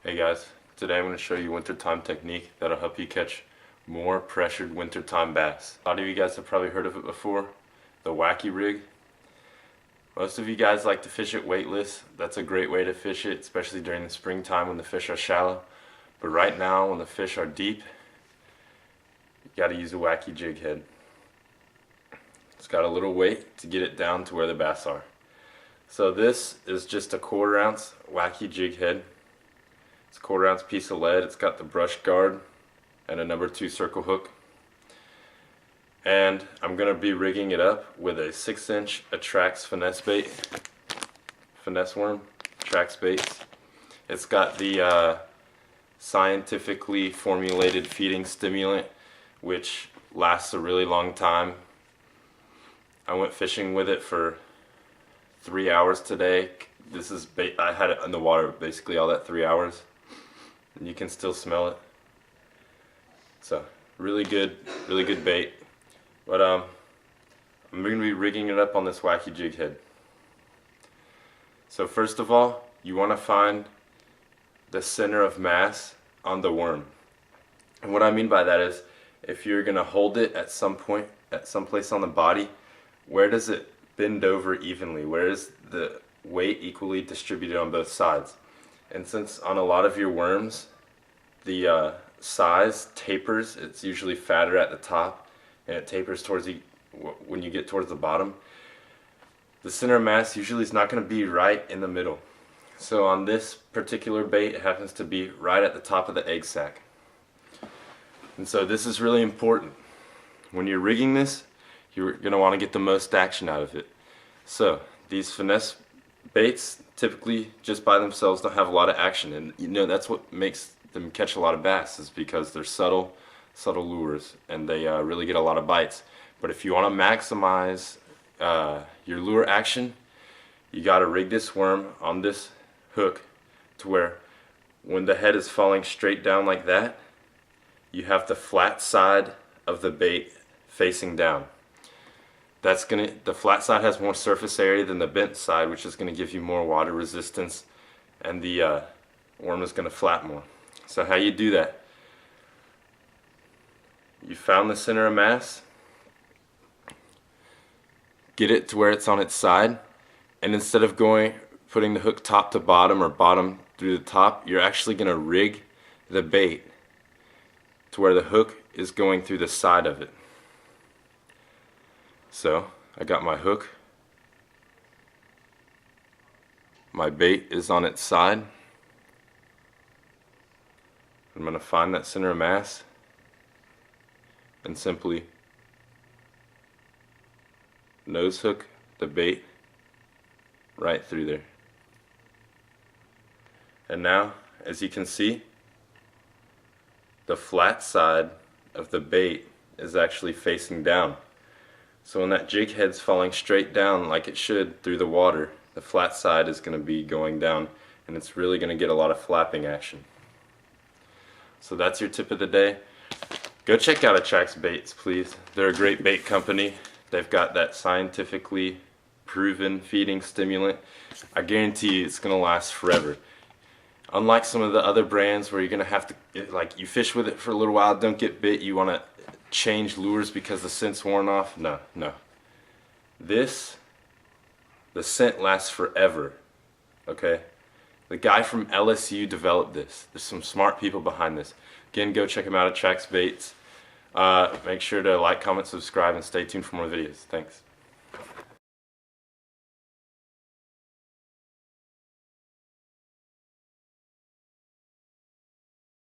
Hey guys, today I'm going to show you wintertime technique that'll help you catch more pressured wintertime bass. A lot of you guys have probably heard of it before, the Wacky rig. Most of you guys like to fish it weightless. That's a great way to fish it, especially during the springtime when the fish are shallow. But right now when the fish are deep, you got to use a Wacky jig head. It's got a little weight to get it down to where the bass are. So this is just a 1/4 ounce Wacky jig head. It's a 1/4 ounce piece of lead. It's got the brush guard and a number 2 circle hook. And I'm going to be rigging it up with a 6-inch Attraxx finesse worm, Attraxx baits. It's got the scientifically formulated feeding stimulant, which lasts a really long time. I went fishing with it for 3 hours today. This is bait. I had it in the water basically all that 3 hours, and you can still smell it. So really good bait. But I'm going to be rigging it up on this Wacky jig head. So first of all, you want to find the center of mass on the worm. And what I mean by that is, if you're going to hold it at some point, at some place on the body, where does it bend over evenly? Where is the weight equally distributed on both sides? And since on a lot of your worms the size tapers, it's usually fatter at the top and it tapers towards when you get towards the bottom, the center of mass usually is not going to be right in the middle. So on this particular bait, it happens to be right at the top of the egg sac. And so this is really important. When you're rigging this, you're going to want to get the most action out of it. So these finesse baits typically just by themselves don't have a lot of action, and you know that's what makes them catch a lot of bass, is because they're subtle lures and they really get a lot of bites. But if you want to maximize your lure action, you got to rig this worm on this hook to where when the head is falling straight down like that, you have the flat side of the bait facing down. The flat side has more surface area than the bent side, which is going to give you more water resistance, and the worm is going to flap more. So how you do that? You found the center of mass, get it to where it's on its side, and instead of putting the hook top to bottom or bottom through the top, you're actually going to rig the bait to where the hook is going through the side of it. So I got my hook, my bait is on its side. I'm going to find that center of mass and simply nose hook the bait right through there. And now, as you can see, the flat side of the bait is actually facing down. So when that jig head's falling straight down like it should through the water, the flat side is going to be going down, and it's really going to get a lot of flapping action. So that's your tip of the day. Go check out Attraxx baits, please. They're a great bait company. They've got that scientifically proven feeding stimulant. I guarantee you it's going to last forever. Unlike some of the other brands where you're going to have to, like, you fish with it for a little while, don't get bit, you want to change lures because the scent's worn off. No. The scent lasts forever. Okay? The guy from LSU developed this. There's some smart people behind this. Again, go check them out at Attraxx baits. Make sure to like, comment, subscribe, and stay tuned for more videos. Thanks.